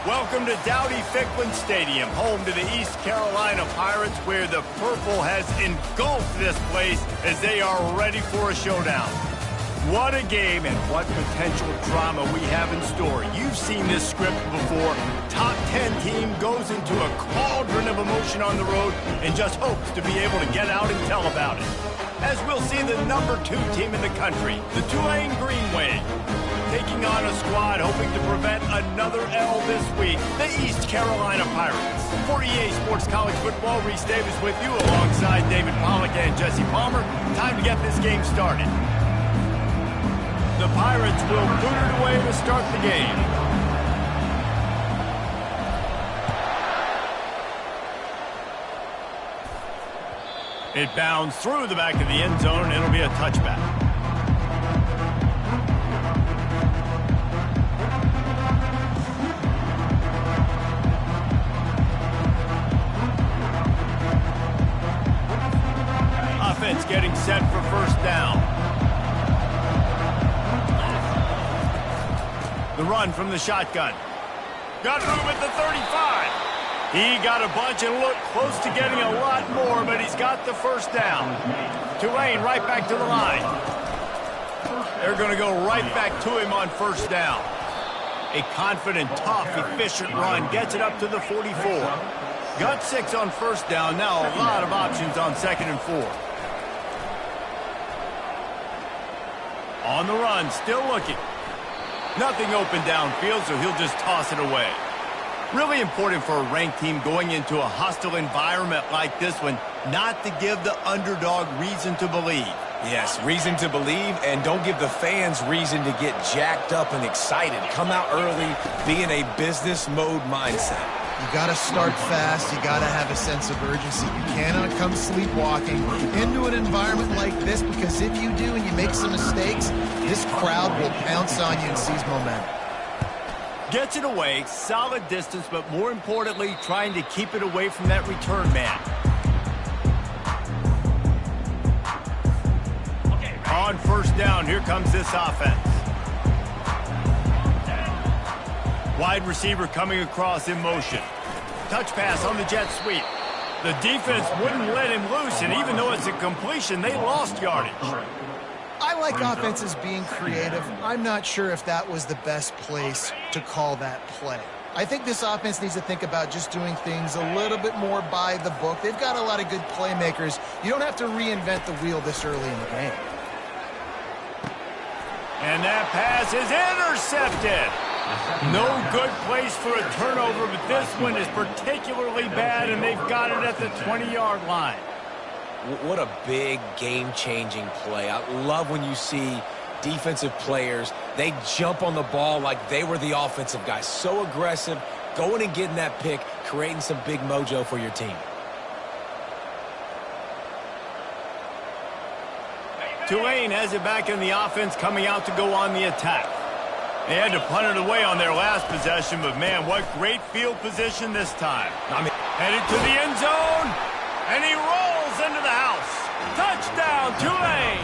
Welcome to Dowdy-Ficklen Stadium, home to the East Carolina Pirates, where the purple has engulfed this place as they are ready for a showdown. What a game and what potential drama we have in store. You've seen this script before. Top 10 team goes into a cauldron of emotion on the road and just hopes to be able to get out and tell about it. As we'll see the number 2 team in the country, the Tulane Green Wave, taking on a squad hoping to prevent another L this week, the East Carolina Pirates. For EA Sports College Football, Reese Davis with you alongside David Pollack and Jesse Palmer. Time to get this game started. The Pirates will boot it away to start the game. It bounds through the back of the end zone, and it'll be a touchback. Offense getting set for first down. The run from the shotgun. Got room at the 35. He got a bunch and looked close to getting a lot more, but he's got the first down. Tulane right back to the line. They're going to go right back to him on first down. A confident, tough, efficient run gets it up to the 44. Got 6 on first down. Now a lot of options on 2nd and 4. On the run, still looking. Nothing open downfield, so he'll just toss it away. Really important for a ranked team going into a hostile environment like this one, not to give the underdog reason to believe. Yes, reason to believe, and don't give the fans reason to get jacked up and excited. Come out early, be in a business mode mindset. You got to start fast. You got to have a sense of urgency. You cannot come sleepwalking into an environment like this, because if you do and you make some mistakes, this crowd will pounce on you and seize momentum. Gets it away, solid distance, but more importantly, trying to keep it away from that return man. On first down, here comes this offense. Wide receiver coming across in motion. Touch pass on the jet sweep. The defense wouldn't let him loose, and even though it's a completion, they lost yardage. I like offenses being creative. I'm not sure if that was the best place to call that play. I think this offense needs to think about just doing things a little bit more by the book. They've got a lot of good playmakers. You don't have to reinvent the wheel this early in the game. And that pass is intercepted. No good place for a turnover, but this one is particularly bad, and they've got it at the 20-yard line. What a big game-changing play. I love when you see defensive players, they jump on the ball like they were the offensive guys. So aggressive, going and getting that pick, creating some big mojo for your team. Tulane has it back in the offense, coming out to go on the attack. They had to punt it away on their last possession, but man, what great field position this time. Headed to the end zone, and he rolls into the house. Touchdown, Tulane!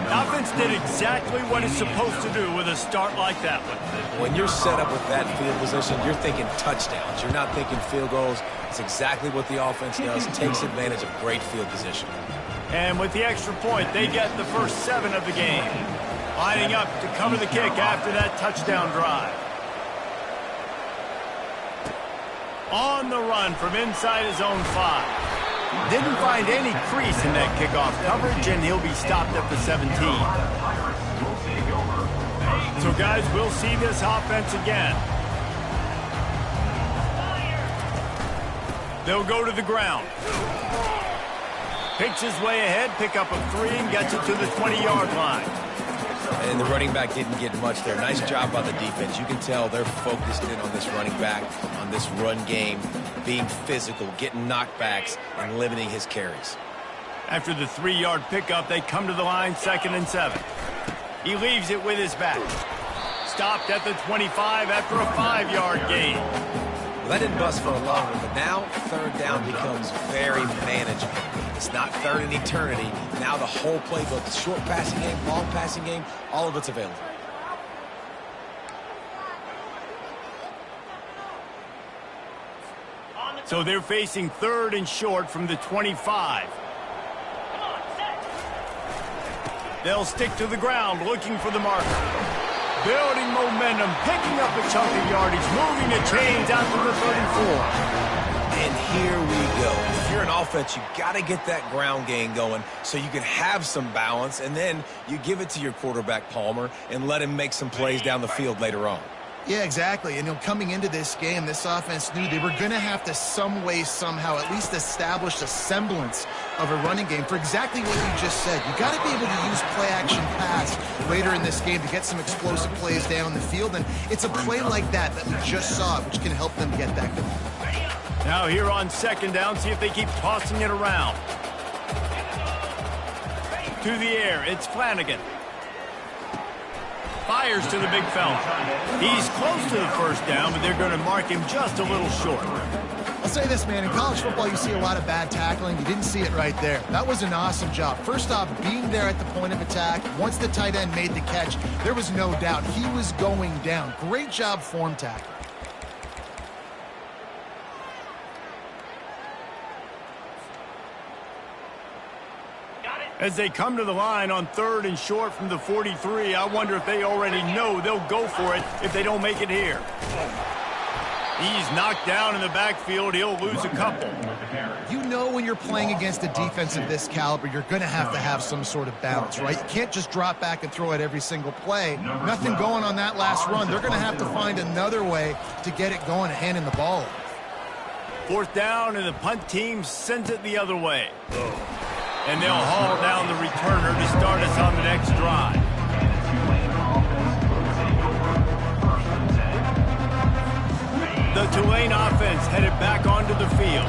The offense did exactly what it's supposed to do with a start like that one. When you're set up with that field position, you're thinking touchdowns. You're not thinking field goals. It's exactly what the offense does. Takes advantage of great field position. And with the extra point, they get the first 7 of the game. Lining up to cover the kick after that touchdown drive. On the run from inside his own 5. Didn't find any crease in that kickoff coverage, and he'll be stopped at the 17. So, guys, we'll see this offense again. They'll go to the ground. Picks his way ahead, pick up a 3, and gets it to the 20-yard line. And the running back didn't get much there. Nice job by the defense. You can tell they're focused in on this running back, on this run game, being physical, getting knockbacks, and limiting his carries. After the 3-yard pickup, they come to the line, 2nd and 7. He leaves it with his back. Stopped at the 25 after a 5-yard gain. Well, that didn't bust for a long one, but now 3rd down becomes very manageable. It's not 3rd in eternity. Now the whole playbook, short passing game, long passing game, all of it's available. So they're facing 3rd and short from the 25. They'll stick to the ground looking for the marker. Building momentum, picking up a chunk of yardage, moving the chains out to the 34. And here we go. If you're an offense, you got to get that ground game going so you can have some balance, and then you give it to your quarterback, Palmer, and let him make some plays down the field later on. Yeah, exactly. And coming into this game, this offense knew they were going to have to some way, somehow, at least establish a semblance of a running game for exactly what you just said. You got to be able to use play-action pass later in this game to get some explosive plays down the field, and it's a play like that we just saw, which can help them get that going. Now here on 2nd down, see if they keep tossing it around. To the air, it's Flanagan. Fires to the big fella. He's close to the 1st down, but they're going to mark him just a little short. I'll say this, man. In college football, you see a lot of bad tackling. You didn't see it right there. That was an awesome job. First off, being there at the point of attack. Once the tight end made the catch, there was no doubt he was going down. Great job form tackle. As they come to the line on 3rd and short from the 43, I wonder if they already know they'll go for it if they don't make it here. He's knocked down in the backfield. He'll lose a couple. You know when you're playing against a defense of this caliber, you're going to have some sort of balance, right? You can't just drop back and throw it every single play. Nothing going on that last run. They're going to have to find another way to get it going and handing the ball. 4th down, and the punt team sends it the other way. And they'll haul down the returner to start us on the next drive. The Tulane offense headed back onto the field.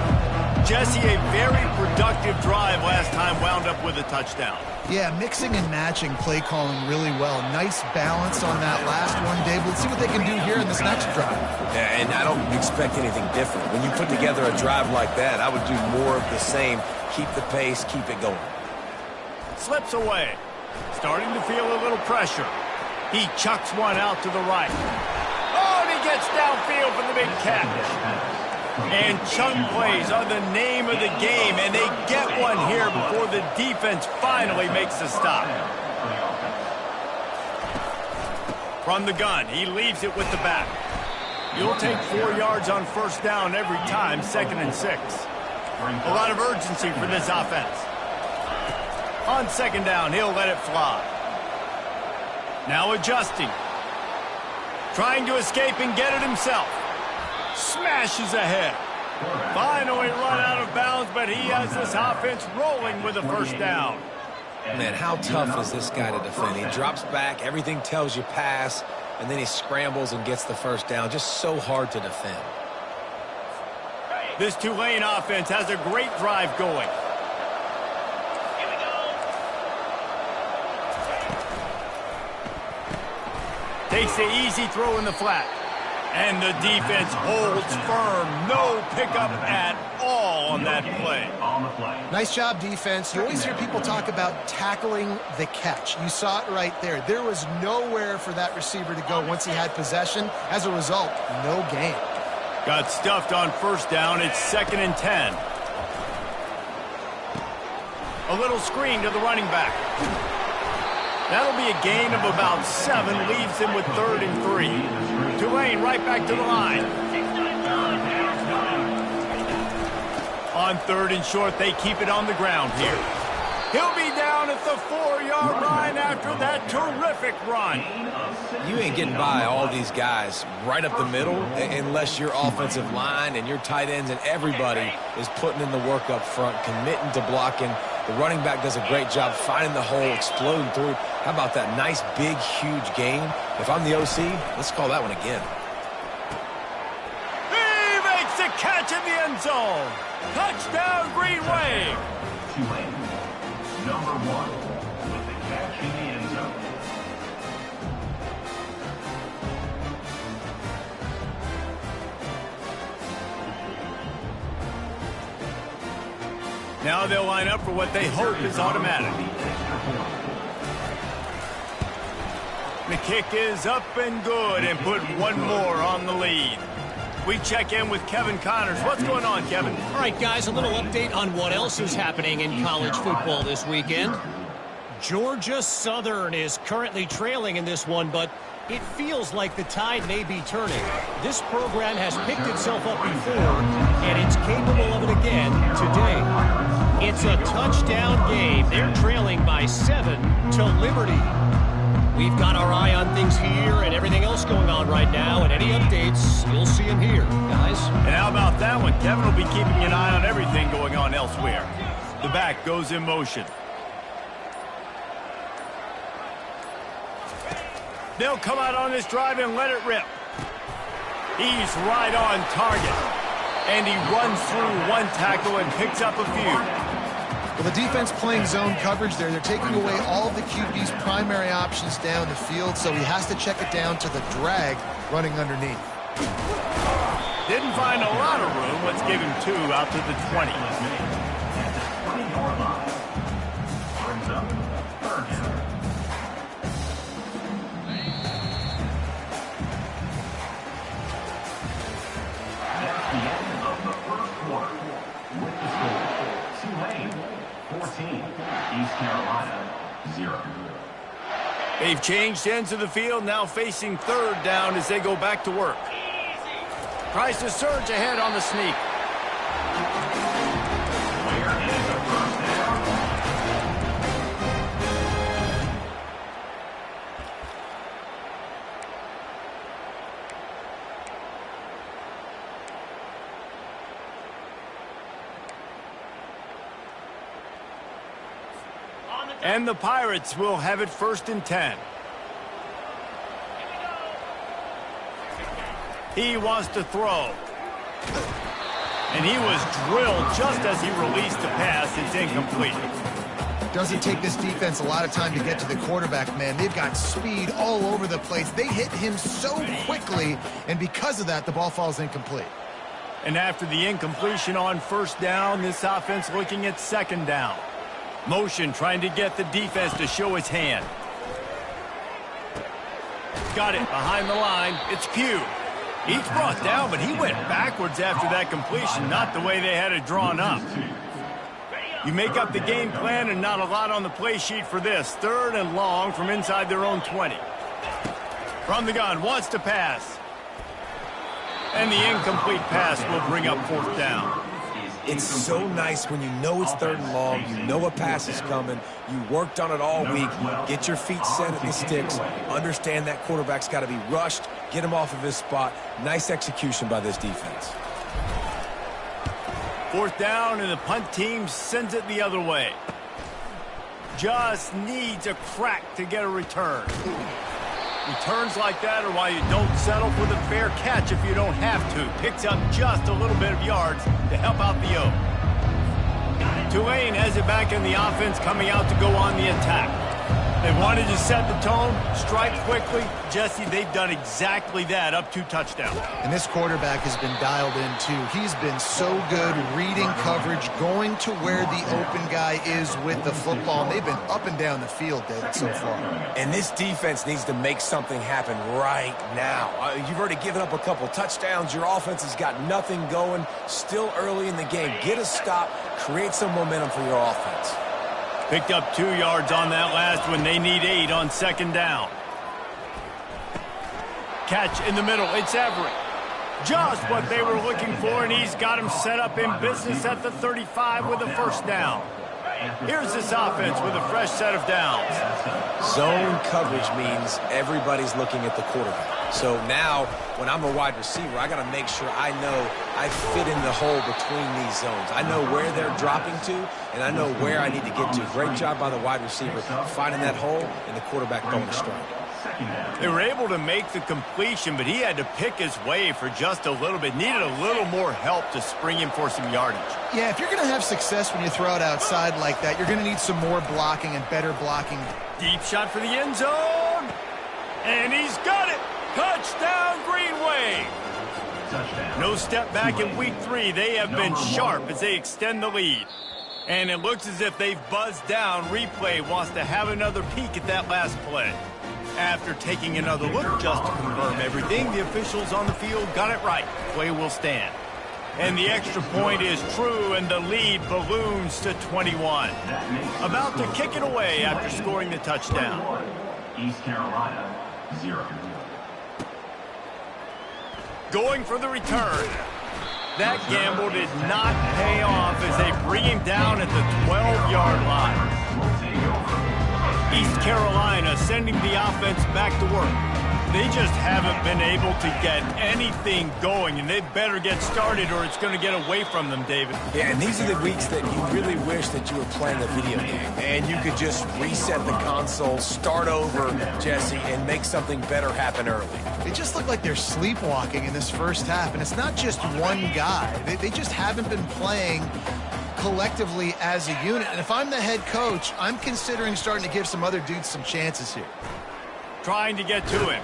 Jesse, a very productive drive last time, wound up with a touchdown. Yeah, mixing and matching play calling really well. Nice balance on that last one, Dave. Let's see what they can do here in this next drive. Yeah, and I don't expect anything different. When you put together a drive like that, I would do more of the same. Keep the pace, keep it going. Slips away. Starting to feel a little pressure. He chucks one out to the right. Oh, and he gets downfield for the big catch. And chunk plays are the name of the game, and they get one here before the defense finally makes a stop. From the gun, he leaves it with the back. You'll take 4 yards on 1st down every time, 2nd and 6. A lot of urgency for this offense. On 2nd down, he'll let it fly. Now adjusting. Trying to escape and get it himself. Smashes ahead. Finally run out of bounds, but he has this offense rolling with a 1st down. Man, how tough is this guy to defend? He drops back, everything tells you pass, and then he scrambles and gets the 1st down. Just so hard to defend. This Tulane offense has a great drive going. Here we go. Takes the easy throw in the flat. And the defense holds firm. No pickup at all on that play. Nice job, defense. You always hear people talk about tackling the catch. You saw it right there. There was nowhere for that receiver to go once he had possession. As a result, no gain. Got stuffed on 1st down. It's 2nd and 10. A little screen to the running back. That'll be a gain of about 7. Leaves him with 3rd and 3. Tulane right back to the line. On 3rd and short, they keep it on the ground here. He'll be down at the 4-yard line after that terrific run. You ain't getting by all these guys right up the middle unless your offensive line and your tight ends and everybody is putting in the work up front, committing to blocking. The running back does a great job finding the hole, exploding through. How about that nice, big, huge gain? If I'm the OC, let's call that one again. He makes the catch in the end zone. Touchdown, Green Wave. Number 1 with the catch in the end zone. Now they'll line up for what they hope is automatic. The kick is up and good and put one more on the lead. We check in with Kevin Connors. What's going on, Kevin? All right, guys, a little update on what else is happening in college football this weekend. Georgia Southern is currently trailing in this one, but it feels like the tide may be turning. This program has picked itself up before, and it's capable of it again today. It's a touchdown game. They're trailing by 7 to Liberty. We've got our eye on things here and everything else going on right now, and any updates, you'll see them here, guys. And how about that one? Kevin will be keeping an eye on everything going on elsewhere. The back goes in motion. They'll come out on this drive and let it rip. He's right on target. And he runs through one tackle and picks up a few. Well, the defense playing zone coverage there. They're taking away all of the QB's primary options down the field, so he has to check it down to the drag running underneath. Didn't find a lot of room. Let's give him 2 out to the 20. East Carolina, 0. They've changed ends of the field, now facing 3rd down as they go back to work. Tries to surge ahead on the sneak. And the Pirates will have it 1st and 10. He wants to throw. And he was drilled just as he released the pass. It's incomplete. Doesn't take this defense a lot of time to get to the quarterback, man. They've got speed all over the place. They hit him so quickly, and because of that, the ball falls incomplete. And after the incompletion on 1st down, this offense looking at 2nd down. Motion trying to get the defense to show his hand. Got it behind the line. It's Pugh. He's brought down, but he went backwards after that completion, not the way they had it drawn up. You make up the game plan and not a lot on the play sheet for this. 3rd and long from inside their own 20. From the gun, wants to pass. And the incomplete pass will bring up 4th down. It's so nice when you know it's 3rd and long, you know a pass is coming, you worked on it all week, get your feet set at the sticks, understand that quarterback's got to be rushed, get him off of his spot. Nice execution by this defense. 4th down, and the punt team sends it the other way. Just needs a crack to get a return. Returns like that are why you don't settle for the fair catch if you don't have to. Picks up just a little bit of yards to help out the O. Tulane has it back in the offense, coming out to go on the attack. They wanted to set the tone, strike quickly. Jesse, they've done exactly that, up 2 touchdowns. And this quarterback has been dialed in, too. He's been so good reading coverage, going to where the open guy is with the football. And they've been up and down the field, David, so far. And this defense needs to make something happen right now. You've already given up a couple touchdowns. Your offense has got nothing going. Still early in the game. Get a stop. Create some momentum for your offense. Picked up 2 yards on that last one. They need 8 on 2nd down. Catch in the middle. It's Everett. Just what they were looking for, and he's got him set up in business at the 35 with a 1st down. Here's this offense with a fresh set of downs. Zone coverage means everybody's looking at the quarterback. So now, when I'm a wide receiver, I got to make sure I know I fit in the hole between these zones. I know where they're dropping to, and I know where I need to get to. Great job by the wide receiver finding that hole and the quarterback going to strike. They were able to make the completion, but he had to pick his way for just a little bit. Needed a little more help to spring him for some yardage. Yeah, if you're going to have success when you throw it outside like that, you're going to need some more blocking and better blocking. Deep shot for the end zone. And he's got it. Touchdown, Green Wave. No step back in week 3. They have been sharp as they extend the lead. And it looks as if they've buzzed down. Replay wants to have another peek at that last play. After taking another look just to confirm everything, the officials on the field got it right. Play will stand. And the extra point is true, and the lead balloons to 21. About to kick it away after scoring the touchdown. East Carolina, 0. Going for the return. That gamble did not pay off as they bring him down at the 12-yard line. East Carolina sending the offense back to work. They just haven't been able to get anything going, and they better get started or it's going to get away from them, David. Yeah, and these are the weeks that you really wish that you were playing a video game and you could just reset the console, start over, Jesse, and make something better happen early. They just look like they're sleepwalking in this first half, and it's not just one guy. They just haven't been playing collectively as a unit. And if I'm the head coach, I'm considering starting to give some other dudes some chances here. Trying to get to him.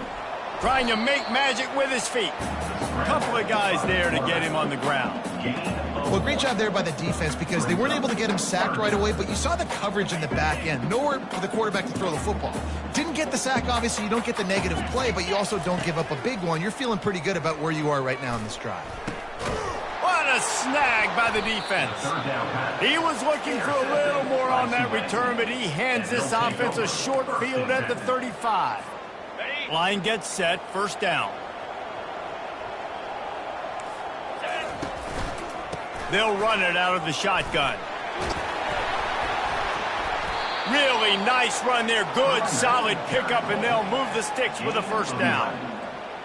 Trying to make magic with his feet. A couple of guys there to get him on the ground. Well, great job there by the defense because they weren't able to get him sacked right away, but you saw the coverage in the back end. Nowhere for the quarterback to throw the football. Didn't get the sack, obviously. You don't get the negative play, but you also don't give up a big one. You're feeling pretty good about where you are right now in this drive. What a snag by the defense. He was looking for a little more on that return, but he hands this offense a short field at the 35. Line gets set, first down. They'll run it out of the shotgun. Really nice run there. Good, solid pickup, and they'll move the sticks with a first down.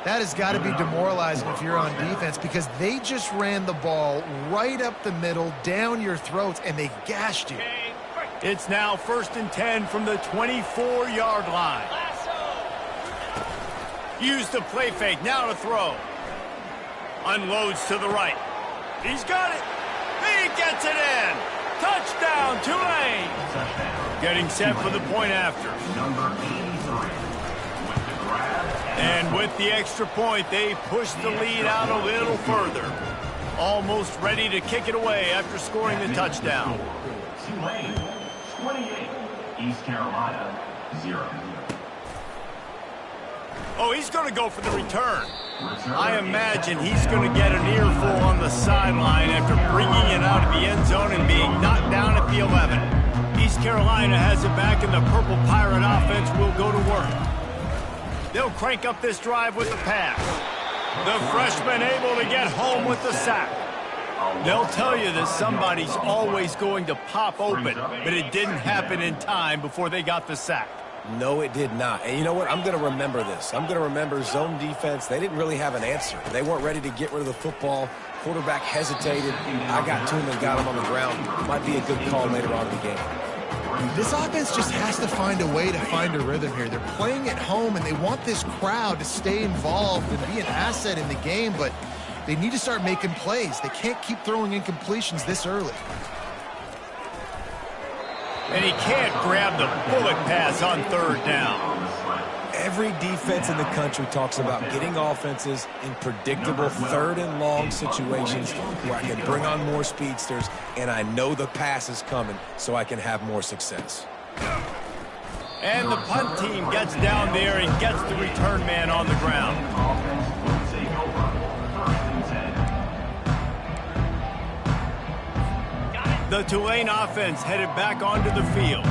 That has got to be demoralizing if you're on defense because they just ran the ball right up the middle, down your throats, and they gashed you. It's now 1st and 10 from the 24-yard line. Use the play fake, now to throw. Unloads to the right. He's got it. He gets it in. Touchdown, Tulane. Getting set for the point after. Number 83. With the grab. And with the extra point, they push the lead out a little further. Almost ready to kick it away after scoring the touchdown. Tulane, 28. East Carolina, 0. Oh, he's going to go for the return. I imagine he's going to get an earful on the sideline after bringing it out of the end zone and being knocked down at the 11. East Carolina has it back, and the Purple Pirate offense will go to work. They'll crank up this drive with the pass. The freshman able to get home with the sack. They'll tell you that somebody's always going to pop open, but it didn't happen in time before they got the sack. No, it did not. And you know what? I'm going to remember this. I'm going to remember zone defense. They didn't really have an answer. They weren't ready to get rid of the football. Quarterback hesitated. I got to him and got him on the ground. Might be a good call later on in the game. This offense just has to find a way to find a rhythm here. They're playing at home, and they want this crowd to stay involved and be an asset in the game, but they need to start making plays. They can't keep throwing incompletions this early. And he can't grab the bullet pass on 3rd down. Every defense in the country talks about getting offenses in predictable 3rd and long situations where I can bring on more speedsters and I know the pass is coming so I can have more success. And the punt team gets down there and gets the return man on the ground. The Tulane offense headed back onto the field.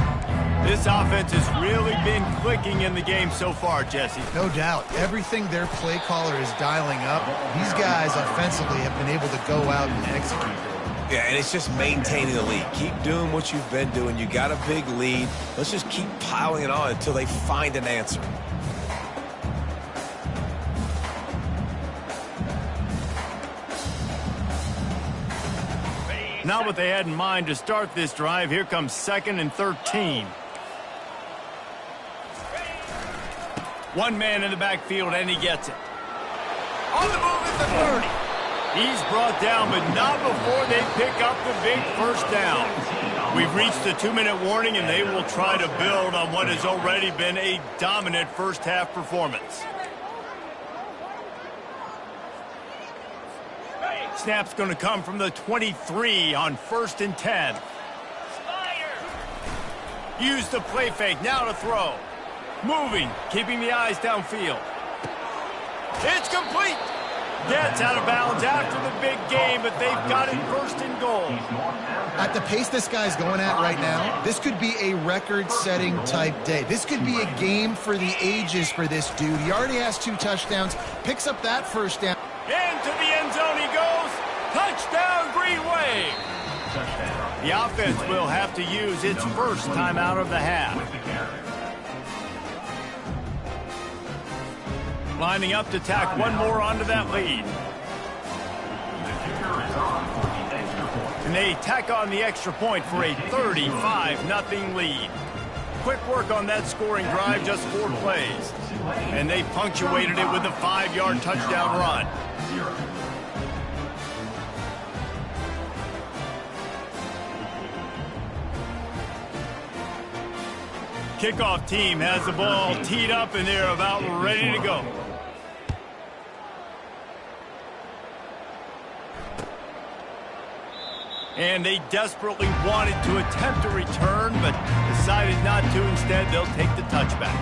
This offense has really been clicking in the game so far, Jesse. No doubt. Everything their play caller is dialing up, these guys offensively have been able to go out and execute. Yeah, and it's just maintaining the lead. Keep doing what you've been doing. You got a big lead. Let's just keep piling it on until they find an answer. Not what they had in mind to start this drive. Here comes 2nd and 13. One man in the backfield, and he gets it. On the move at the 30. He's brought down, but not before they pick up the big first down. We've reached the 2-minute warning, and they will try to build on what has already been a dominant first-half performance. Snap's going to come from the 23 on 1st and 10. Use the play fake, now to throw. Moving, keeping the eyes downfield. It's complete. Gets out of bounds after the big game, but they've got it first and goal. At the pace this guy's going at right now, this could be a record-setting type day. This could be a game for the ages for this dude. He already has 2 touchdowns, picks up that first down. Into the end zone he goes. Touchdown, Green Wave. The offense will have to use its first timeout of the half. Lining up to tack one more onto that lead. And they tack on the extra point for a 35-0 lead. Quick work on that scoring drive, just 4 plays. And they punctuated it with a 5-yard touchdown run. Kickoff team has the ball teed up and they're about ready to go. And they desperately wanted to attempt a return, but decided not to. Instead, they'll take the touchback.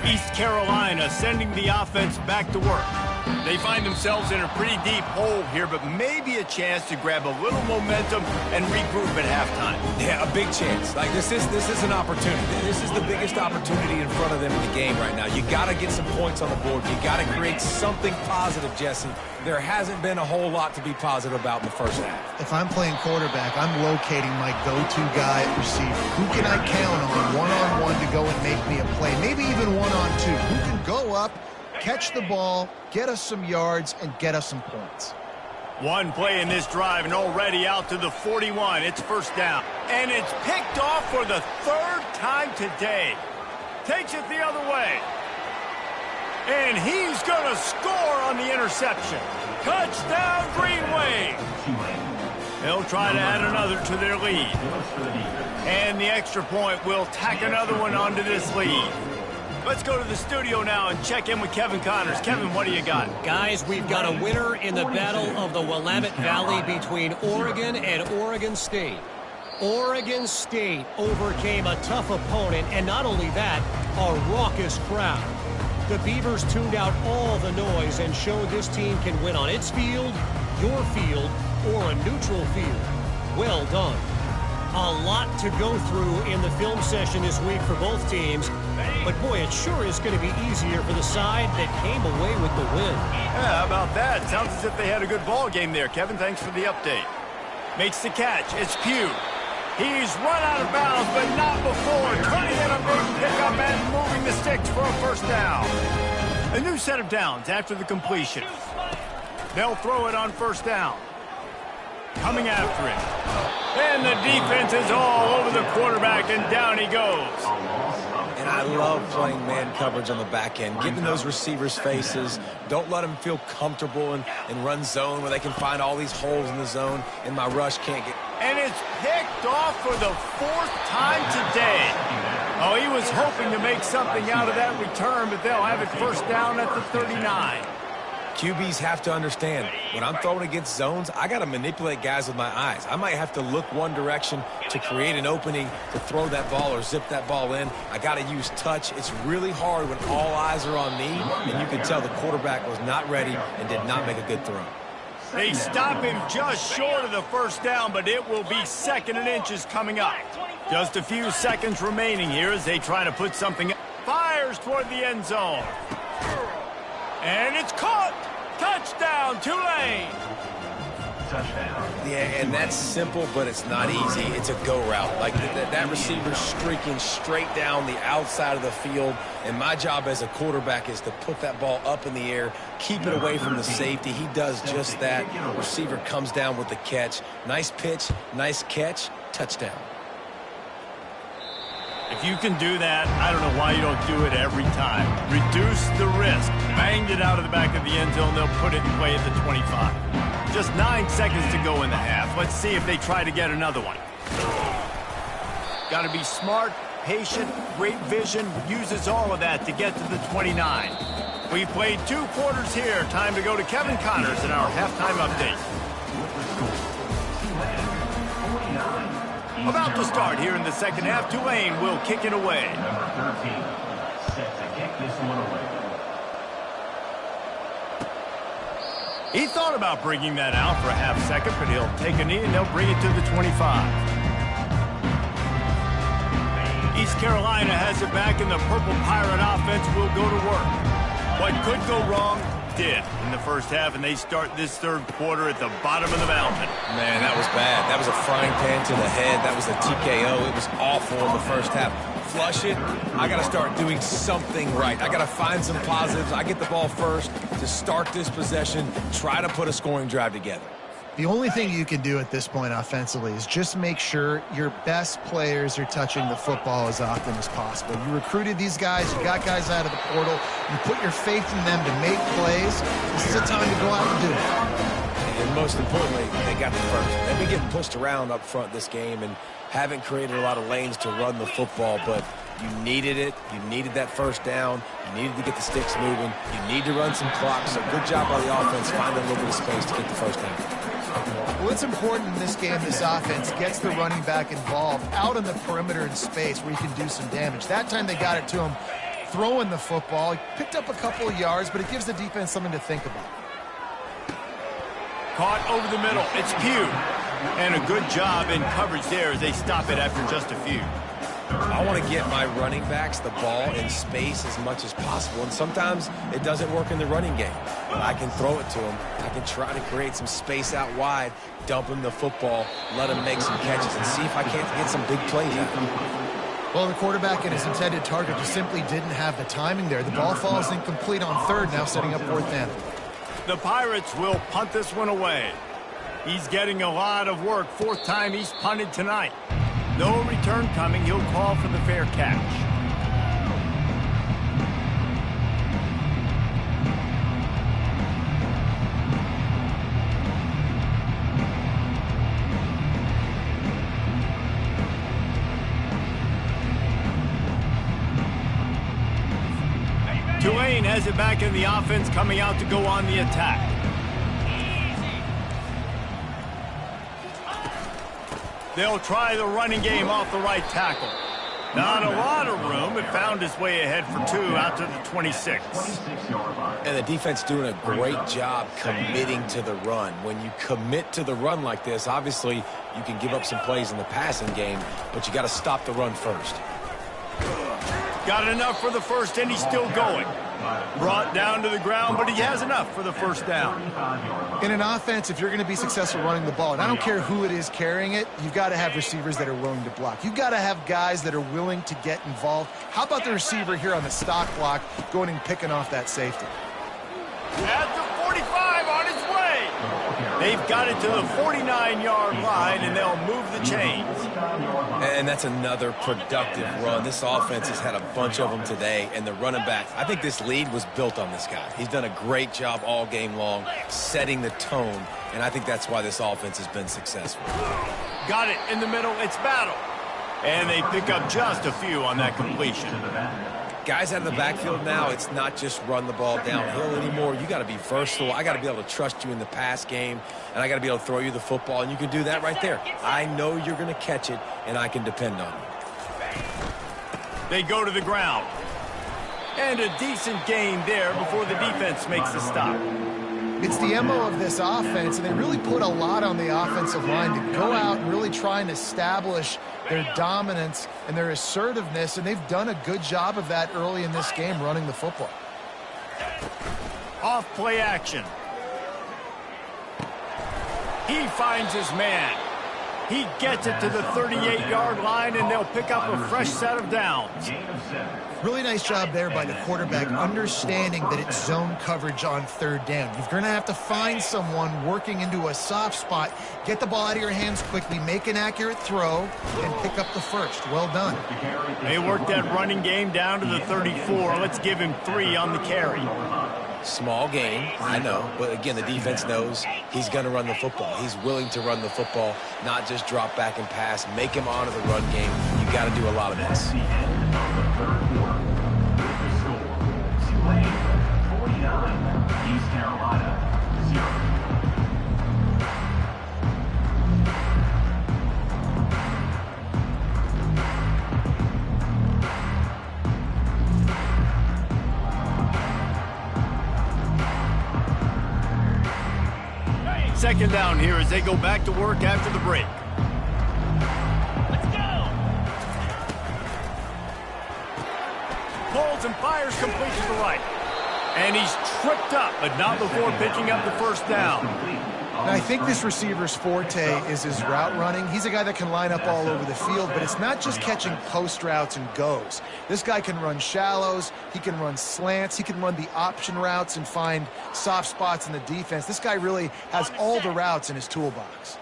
East Carolina sending the offense back to work. They find themselves in a pretty deep hole here, but maybe a chance to grab a little momentum and regroup at halftime. Yeah, a big chance. Like this is an opportunity. This is the biggest opportunity in front of them in the game right now. You got to get some points on the board. You got to create something positive, Jesse. There hasn't been a whole lot to be positive about in the first half. If I'm playing quarterback, I'm locating my go-to guy at receiver. Who can I count on one-on-one to go and make me a play? Maybe even one-on-two. Who can go up, catch the ball, get us some yards, and get us some points. One play in this drive and already out to the 41. It's first down. And it's picked off for the 3rd time today. Takes it the other way. And he's going to score on the interception. Touchdown, Green Wave. They'll try to add another to their lead. And the extra point will tack another one onto this lead. Let's go to the studio now and check in with Kevin Connors. Kevin, what do you got? Guys, we've got a winner in the battle of the Willamette Valley between Oregon and Oregon State. Oregon State overcame a tough opponent, and not only that, a raucous crowd. The Beavers tuned out all the noise and showed this team can win on its field, your field, or a neutral field. Well done. A lot to go through in the film session this week for both teams. But boy, it sure is going to be easier for the side that came away with the win. Yeah, how about that? Sounds as if they had a good ball game there. Kevin, thanks for the update. Makes the catch. It's Pugh. He's run out of bounds, but not before. Turning in a big pickup and moving the sticks for a first down. A new set of downs after the completion. They'll throw it on first down. Coming after it. And the defense is all over the quarterback, and down he goes. And I love playing man coverage on the back end, getting those receivers' faces. Don't let them feel comfortable and run zone where they can find all these holes in the zone, and my rush can't get. And it's picked off for the 4th time today. Oh, he was hoping to make something out of that return, but they'll have it first down at the 39. QBs have to understand, when I'm throwing against zones, I got to manipulate guys with my eyes. I might have to look one direction to create an opening to throw that ball or zip that ball in. I got to use touch. It's really hard when all eyes are on me, and you can tell the quarterback was not ready and did not make a good throw. They stop him just short of the first down, but it will be 2nd and inches coming up. Just a few seconds remaining here as they try to put something up. Fires toward the end zone. And it's caught. Touchdown, Tulane. Yeah, and that's simple, but it's not easy. It's a go route. Like that receiver's streaking straight down the outside of the field, and my job as a quarterback is to put that ball up in the air, keep it away from the safety. He does just that. Receiver comes down with the catch. Nice pitch, nice catch, touchdown. If you can do that, I don't know why you don't do it every time. Reduce the risk. Banged it out of the back of the end zone. They'll put it in play at the 25. Just 9 seconds to go in the half. Let's see if they try to get another one. Got to be smart, patient, great vision, uses all of that to get to the 29. We've played 2 quarters here. Time to go to Kevin Connors in our halftime update. About to start here in the second half. Tulane will kick it away. Number 13, set to kick this one away. He thought about bringing that out for a half second, but he'll take a knee and they'll bring it to the 25. East Carolina has it back, and the Purple Pirate offense will go to work. What could go wrong did in the first half, and they start this third quarter at the bottom of the mountain. Man, that was bad. That was a frying pan to the head. That was a TKO. It was awful in the first half. Flush it. I got to start doing something right. I got to find some positives. I get the ball first to start this possession, try to put a scoring drive together. The only thing you can do at this point offensively is just make sure your best players are touching the football as often as possible. You recruited these guys. You got guys out of the portal. You put your faith in them to make plays. This is a time to go out and do it. And most importantly, they got the first. They've been getting pushed around up front this game and haven't created a lot of lanes to run the football, but you needed it. You needed that first down. You needed to get the sticks moving. You need to run some clock. So good job by the offense finding a little bit of space to get the first down. Well, it's important in this game this offense gets the running back involved out on the perimeter in space where you can do some damage. That time they got it to him throwing the football. He picked up a couple of yards, but it gives the defense something to think about. Caught over the middle. It's Pugh. And a good job in coverage there as they stop it after just a few. I want to get my running backs the ball in space as much as possible, and sometimes it doesn't work in the running game. But I can throw it to them. I can try to create some space out wide, dump him the football, let him make some catches, and see if I can't get some big plays out of him. Well, the quarterback and his intended target just simply didn't have the timing there. The ball falls incomplete on third, now setting up fourth down. The Pirates will punt this one away. He's getting a lot of work. 4th time he's punted tonight. No return coming. He'll call for the fair catch. Tulane has it back in the offense, coming out to go on the attack. They'll try the running game off the right tackle. Not a lot of room. It found its way ahead for 2 out to the 26. And the defense doing a great job committing to the run. When you commit to the run like this, obviously you can give up some plays in the passing game, but you got to stop the run first. Got enough for the first, and he's still going. Brought down to the ground, but he has enough for the first down. In an offense, if you're going to be successful running the ball, and I don't care who it is carrying it, you've got to have receivers that are willing to block. You've got to have guys that are willing to get involved. How about the receiver here on the stock block going and picking off that safety? At the 45 on its way. They've got it to the 49-yard line, and they'll move the chains. And that's another productive run. This offense has had a bunch of them today, and the running back, I think this lead was built on this guy. He's done a great job all game long setting the tone, and I think that's why this offense has been successful. Got it in the middle. It's Battle. And they pick up just a few on that completion. Guys out of the backfield now, it's not just run the ball downhill anymore. You got to be versatile. I got to be able to trust you in the pass game, and I got to be able to throw you the football, and you can do that right there. I know you're going to catch it, and I can depend on you. They go to the ground. And a decent gain there before the defense makes the stop. It's the MO of this offense, and they really put a lot on the offensive line to go out and really try and establish their dominance and their assertiveness, and they've done a good job of that early in this game running the football. Off play action. He finds his man. He gets it to the 38-yard line, and they'll pick up a fresh set of downs. Really nice job there by the quarterback, understanding that it's zone coverage on third down. You're going to have to find someone working into a soft spot, get the ball out of your hands quickly, make an accurate throw, and pick up the first. Well done. They worked that running game down to the 34. Let's give him 3 on the carry. Small gain, I know, but again, the defense knows he's going to run the football. He's willing to run the football, not just drop back and pass, make him honor the run game. You got to do a lot of this. The third quarter, with the score, Tulane 49, East Carolina 0. Second down here as they go back to work after the break. Let's go! Pulls and fires complete to the right. And he's tripped up, but not before picking up the first down. Now, I think this receiver's forte is his route running. He's a guy that can line up all over the field, but it's not just catching post routes and goes. This guy can run shallows, he can run slants, he can run the option routes and find soft spots in the defense. This guy really has all the routes in his toolbox.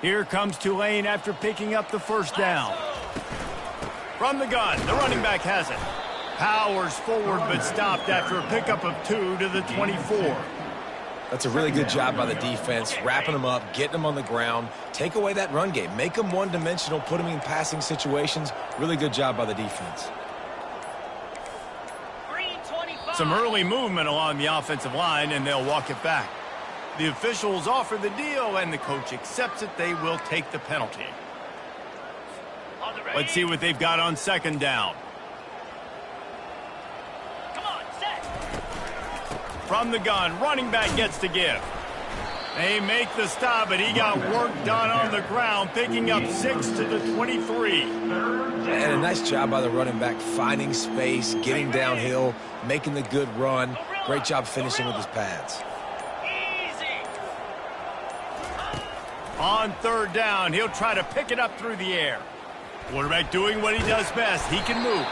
Here comes Tulane after picking up the first down. From the gun, the running back has it. Powers forward, but stopped after a pickup of 2 to the 24. That's a really good job by the defense, wrapping them up, getting them on the ground, take away that run game, make them one-dimensional, put them in passing situations. Really good job by the defense. Some early movement along the offensive line, and they'll walk it back. The officials offer the deal, and the coach accepts it. They will take the penalty. Let's see what they've got on second down. From the gun, running back gets to give. They make the stop, but he got work done on the ground, picking up 6 to the 23. And a nice job by the running back, finding space, getting downhill, making the good run. Great job finishing with his pads. On third down, he'll try to pick it up through the air. Quarterback doing what he does best. He can move.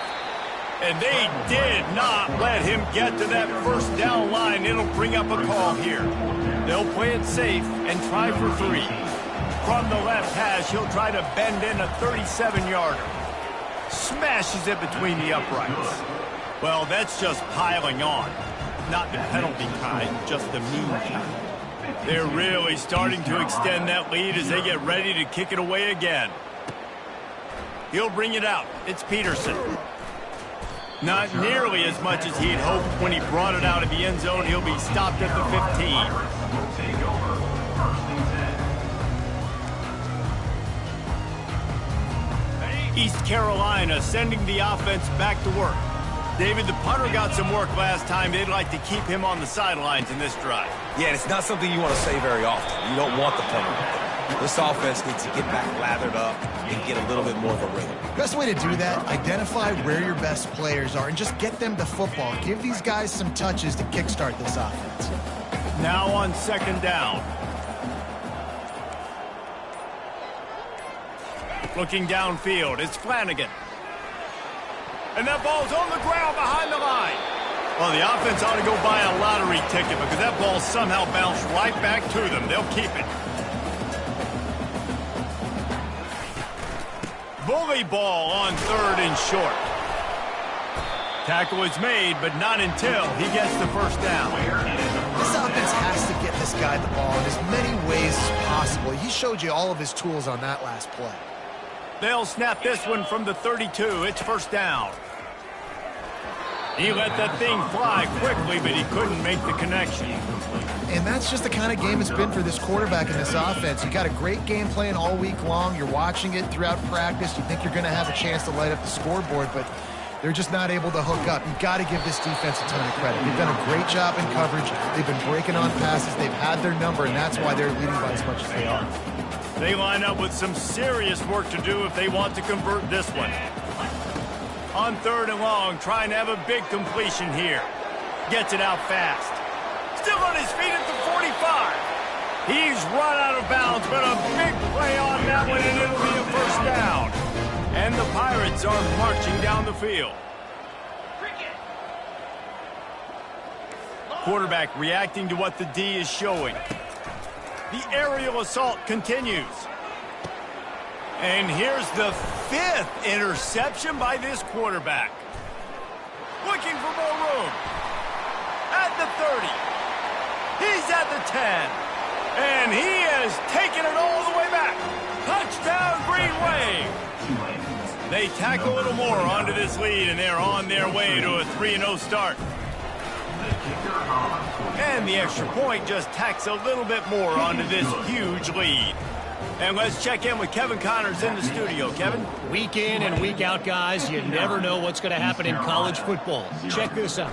And they did not let him get to that first down line. It'll bring up a call here. They'll play it safe and try for 3. From the left hash, he'll try to bend in a 37-yarder. Smashes it between the uprights. Well, that's just piling on. Not the penalty kind, just the mean kind. They're really starting to extend that lead as they get ready to kick it away again. He'll bring it out. It's Peterson. Not nearly as much as he'd hoped when he brought it out of the end zone. He'll be stopped at the 15. East Carolina sending the offense back to work. David, the punter got some work last time. They'd like to keep him on the sidelines in this drive. Yeah, and it's not something you want to say very often. You don't want the punter. This offense needs to get back lathered up and get a little bit more of a rhythm. Best way to do that, identify where your best players are and just get them the football. Give these guys some touches to kickstart this offense. Now on second down. Looking downfield, it's Flanagan. And that ball's on the ground behind the line. Well, the offense ought to go buy a lottery ticket because that ball somehow bounced right back to them. They'll keep it. Bully ball on third and short. Tackle is made, but not until he gets the first down. This offense has to get this guy the ball in as many ways as possible. He showed you all of his tools on that last play. They'll snap this one from the 32. It's first down. He let that thing fly quickly, but he couldn't make the connection. And that's just the kind of game it's been for this quarterback in this offense. You got a great game plan all week long. You're watching it throughout practice. You think you're going to have a chance to light up the scoreboard, but they're just not able to hook up. You've got to give this defense a ton of credit. They've done a great job in coverage. They've been breaking on passes. They've had their number, and that's why they're leading by as much as they are. They line up with some serious work to do if they want to convert this one. On third and long, trying to have a big completion here. Gets it out fast. Still on his feet at the 45. He's run out of bounds, but a big play on that one, and it'll be a first down. And the Pirates are marching down the field. Quarterback reacting to what the D is showing. The aerial assault continues. And here's the 5th interception by this quarterback. Looking for more room. At the 30. He's at the 10. And he has taken it all the way back. Touchdown, Green Wave. They tack a little more onto this lead, and they're on their way to a 3-0 start. And the extra point just tacks a little bit more onto this huge lead. And let's check in with Kevin Connors in the studio. Kevin? Week in and week out, guys, you never know what's going to happen in college football. Check this out.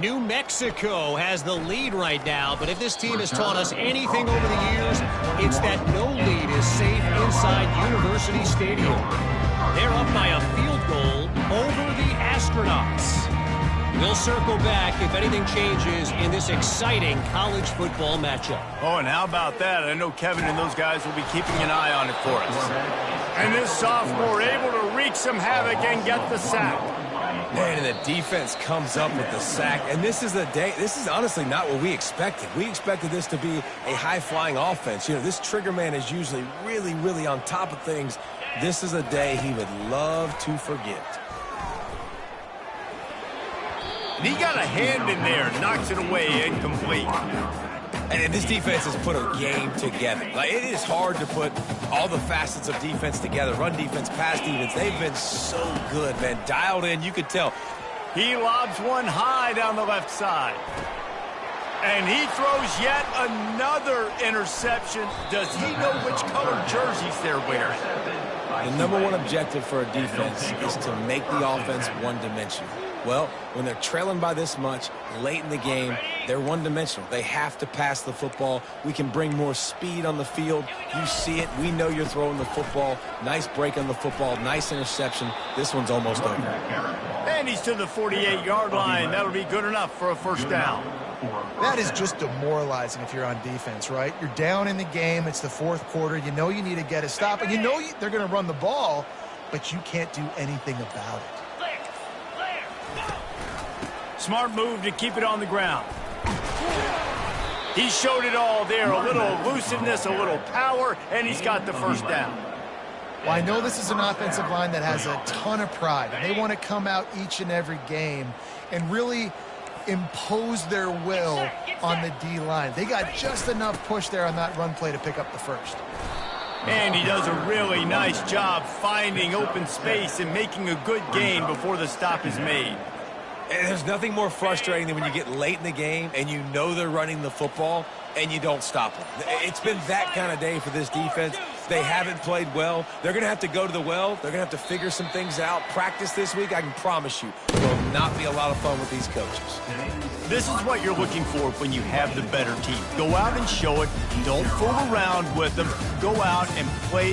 New Mexico has the lead right now, but if this team has taught us anything over the years, it's that no lead is safe inside University Stadium. They're up by a field goal over the Astronauts. We'll circle back if anything changes in this exciting college football matchup. Oh, and how about that? I know Kevin and those guys will be keeping an eye on it for us. And this sophomore able to wreak some havoc and get the sack. Man, and the defense comes up with the sack. And this is honestly not what we expected. We expected this to be a high-flying offense. You know, this trigger man is usually really, really on top of things. This is a day he would love to forget. And he got a hand in there, knocks it away, incomplete. And this defense has put a game together. Like, it is hard to put all the facets of defense together. Run defense, pass defense. They've been so good, man. Dialed in, you could tell. He lobs one high down the left side. And he throws yet another interception. Does he know which color jerseys they're wearing? The number one objective for a defense is to make the offense one-dimensional. Well, when they're trailing by this much, late in the game, they're one-dimensional. They have to pass the football. We can bring more speed on the field. You see it. We know you're throwing the football. Nice break on the football. Nice interception. This one's almost over. And he's to the 48-yard line. That'll be good enough for a first down. That is just demoralizing if you're on defense, right? You're down in the game. It's the fourth quarter. You know you need to get a stop. And you know they're going to run the ball, but you can't do anything about it. Smart move to keep it on the ground. He showed it all there. A little elusiveness, a little power, and he's got the first down. Well, I know this is an offensive line that has a ton of pride. And they want to come out each and every game and really impose their will on the D-line. They got just enough push there on that run play to pick up the first. And he does a really nice job finding open space and making a good gain before the stop is made. And there's nothing more frustrating than when you get late in the game and you know they're running the football and you don't stop them. It's been that kind of day for this defense. They haven't played well. They're going to have to go to the well. They're going to have to figure some things out. Practice this week, I can promise you, it will not be a lot of fun with these coaches. This is what you're looking for when you have the better team. Go out and show it. Don't fool around with them. Go out and play.